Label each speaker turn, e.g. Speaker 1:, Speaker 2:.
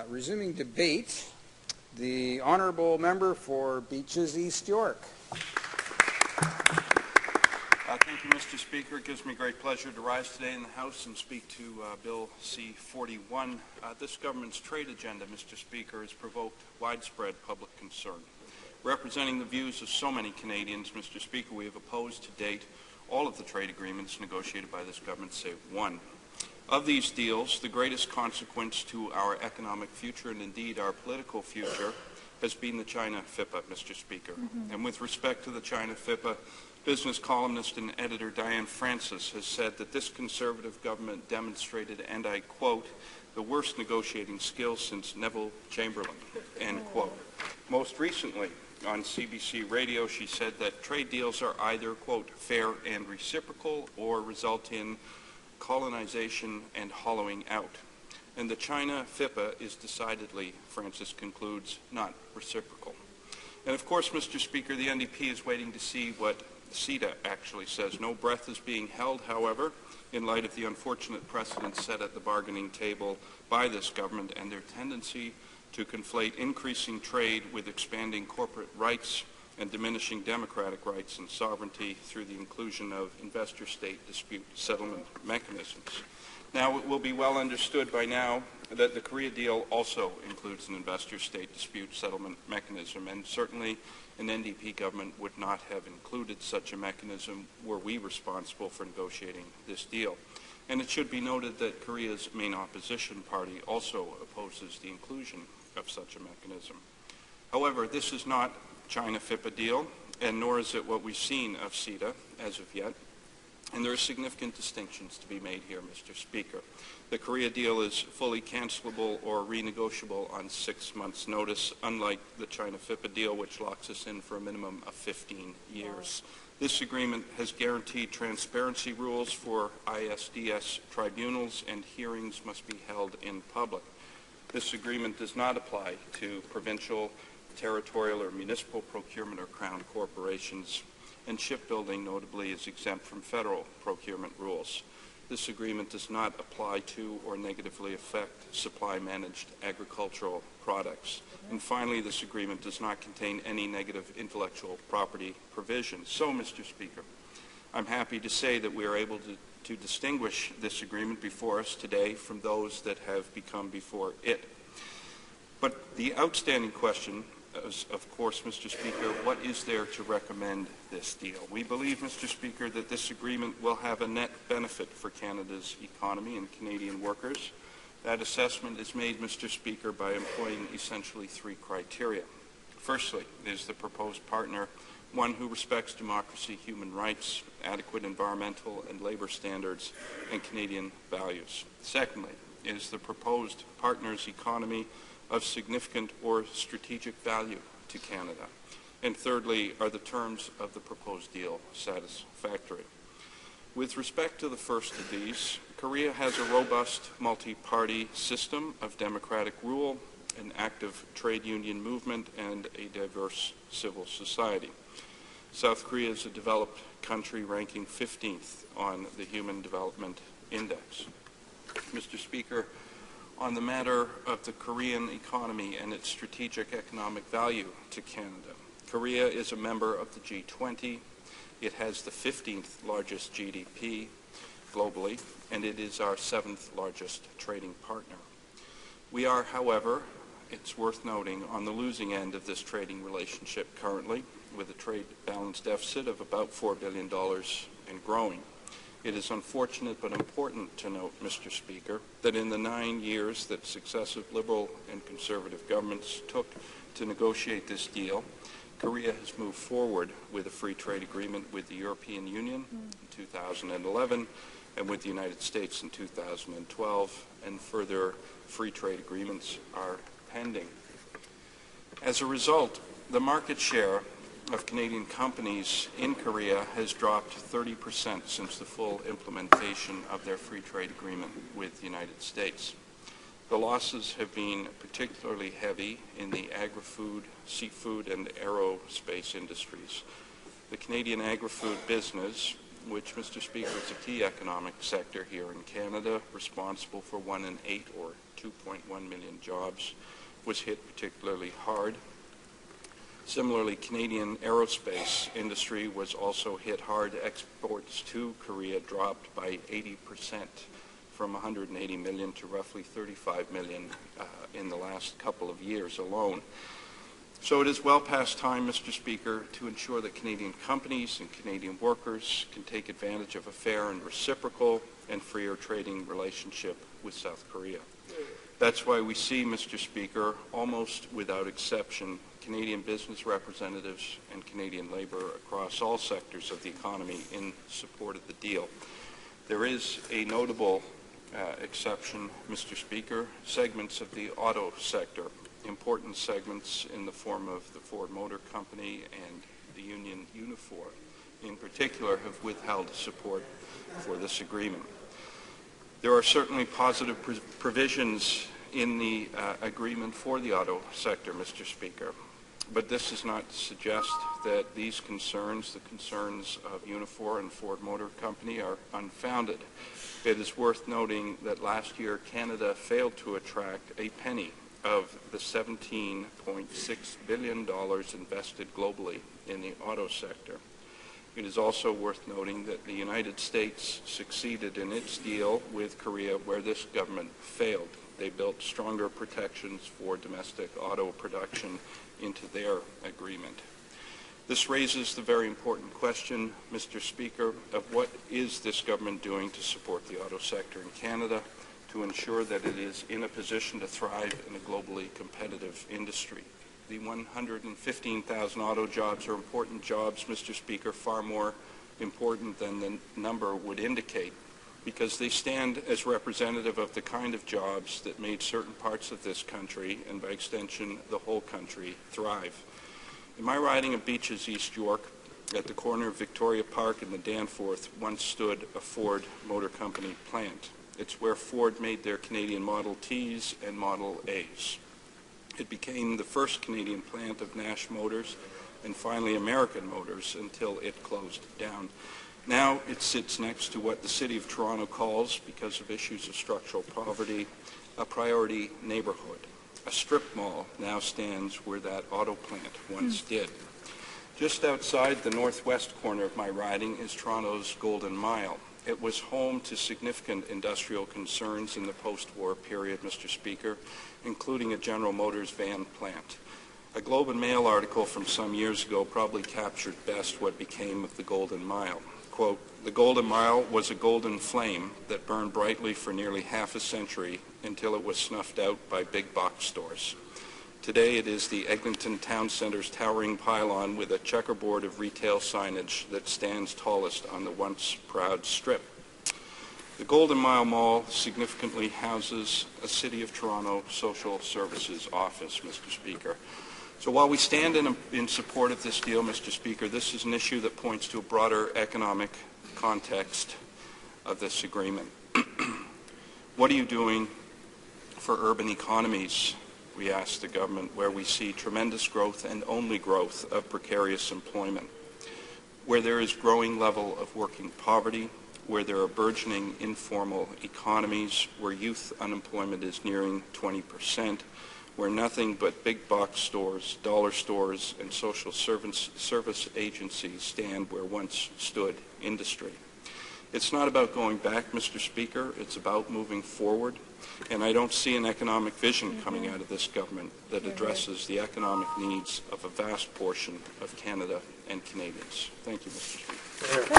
Speaker 1: Resuming debate, the Honourable Member for Beaches East York.
Speaker 2: Thank you, Mr. Speaker. It gives me great pleasure to rise today in the House and speak to Bill C-41. This government's trade agenda, Mr. Speaker, has provoked widespread public concern. Representing the views of so many Canadians, Mr. Speaker, we have opposed to date all of the trade agreements negotiated by this government, save one. Of these deals, the greatest consequence to our economic future and indeed our political future has been the China FIPA, Mr. Speaker. And with respect to the China FIPA, business columnist and editor Diane Francis has said that this Conservative government demonstrated, and I quote, the worst negotiating skills since Neville Chamberlain, end quote. Most recently, on CBC Radio, she said that trade deals are either, quote, fair and reciprocal or result in colonization and hollowing out. And the China FIPA is decidedly, Francis concludes, not reciprocal. And of course, Mr. Speaker, the NDP is waiting to see what CETA actually says. No breath is being held, however, in light of the unfortunate precedent set at the bargaining table by this government and their tendency to conflate increasing trade with expanding corporate rights and diminishing democratic rights and sovereignty through the inclusion of investor-state dispute settlement mechanisms. Now, it will be well understood by now that the Korea deal also includes an investor-state dispute settlement mechanism, and certainly an NDP government would not have included such a mechanism were we responsible for negotiating this deal. And it should be noted that Korea's main opposition party also opposes the inclusion of such a mechanism. However, this is not China FIPA deal, and nor is it what we've seen of CETA as of yet. And there are significant distinctions to be made here, Mr. Speaker. The Korea deal is fully cancelable or renegotiable on 6 months' notice, unlike the China FIPA deal, which locks us in for a minimum of 15 years. This agreement has guaranteed transparency rules for ISDS tribunals, and hearings must be held in public. This agreement does not apply to provincial, territorial, or municipal procurement or crown corporations, and shipbuilding, notably, is exempt from federal procurement rules. This agreement does not apply to or negatively affect supply-managed agricultural products. And finally, this agreement does not contain any negative intellectual property provisions. So, Mr. Speaker, I'm happy to say that we are able to distinguish this agreement before us today from those that have become before it. But the outstanding question is, of course, Mr. Speaker, what is there to recommend this deal? We believe, Mr. Speaker, that this agreement will have a net benefit for Canada's economy and Canadian workers. That assessment is made, Mr. Speaker, by employing essentially 3 criteria. Firstly, is the proposed partner one who respects democracy, human rights, adequate environmental and labor standards, and Canadian values? Secondly, is the proposed partner's economy of significant or strategic value to Canada? And thirdly, are the terms of the proposed deal satisfactory? With respect to the first of these, Korea has a robust multi-party system of democratic rule, an active trade union movement, and a diverse civil society. South Korea is a developed country ranking 15th on the Human Development Index. Mr. Speaker, on the matter of the Korean economy and its strategic economic value to Canada, Korea is a member of the G20. It has the 15th largest GDP globally, and it is our 7th largest trading partner. We are, however, it's worth noting, on the losing end of this trading relationship currently, with a trade balance deficit of about $4 billion and growing. It is unfortunate but important to note, Mr. Speaker, that in the 9 years that successive Liberal and Conservative governments took to negotiate this deal, Korea has moved forward with a free trade agreement with the European Union in 2011 and with the United States in 2012, and further free trade agreements are pending. As a result, the market share of Canadian companies in Korea has dropped 30% since the full implementation of their free trade agreement with the United States. The losses have been particularly heavy in the agri-food, seafood, and aerospace industries. The Canadian agri-food business which, Mr. Speaker, is a key economic sector here in Canada, responsible for 1 in 8 or 2.1 million jobs, was hit particularly hard. Similarly, Canadian aerospace industry was also hit hard. Exports to Korea dropped by 80%, from 180 million to roughly 35 million in the last couple of years alone. So it is well past time, Mr. Speaker, to ensure that Canadian companies and Canadian workers can take advantage of a fair and reciprocal and freer trading relationship with South Korea. That's why we see, Mr. Speaker, almost without exception, Canadian business representatives and Canadian labor across all sectors of the economy in support of the deal. There is a notable exception, Mr. Speaker, segments of the auto sector, important segments in the form of the Ford Motor Company and the union Unifor, in particular, have withheld support for this agreement. There are certainly positive provisions in the agreement for the auto sector, Mr. Speaker, but this is not to suggest that these concerns, the concerns of Unifor and Ford Motor Company, are unfounded. It is worth noting that last year Canada failed to attract a penny of the $17.6 billion invested globally in the auto sector. It is also worth noting that the United States succeeded in its deal with Korea where this government failed. They built stronger protections for domestic auto production into their agreement. This raises the very important question, Mr. Speaker, of what is this government doing to support the auto sector in Canada to ensure that it is in a position to thrive in a globally competitive industry. The 115,000 auto jobs are important jobs, Mr. Speaker, far more important than the number would indicate, because they stand as representative of the kind of jobs that made certain parts of this country, and by extension the whole country, thrive. In my riding of Beaches, East York, at the corner of Victoria Park and the Danforth, once stood a Ford Motor Company plant. It's where Ford made their Canadian Model Ts and Model As. It became the first Canadian plant of Nash Motors and finally American Motors until it closed down. Now it sits next to what the City of Toronto calls, because of issues of structural poverty, a priority neighborhood. A strip mall now stands where that auto plant once did. Just outside the northwest corner of my riding is Toronto's Golden Mile. It was home to significant industrial concerns in the post-war period, Mr. Speaker, including a General Motors van plant. A Globe and Mail article from some years ago probably captured best what became of the Golden Mile. Quote, "The Golden Mile was a golden flame that burned brightly for nearly half a century until it was snuffed out by big box stores. Today it is the Eglinton Town Centre's towering pylon with a checkerboard of retail signage that stands tallest on the once proud strip. The Golden Mile Mall significantly houses a City of Toronto Social Services office, Mr. Speaker. So while we stand in support of this deal, Mr. Speaker, this is an issue that points to a broader economic context of this agreement. What are you doing for urban economies, we ask the government, where we see tremendous growth and only growth of precarious employment, where there is growing level of working poverty, where there are burgeoning informal economies, where youth unemployment is nearing 20%, where nothing but big box stores, dollar stores, and social service agencies stand where once stood industry. It's not about going back, Mr. Speaker. It's about moving forward. And I don't see an economic vision coming out of this government that addresses the economic needs of a vast portion of Canada and Canadians. Thank you, Mr. Speaker.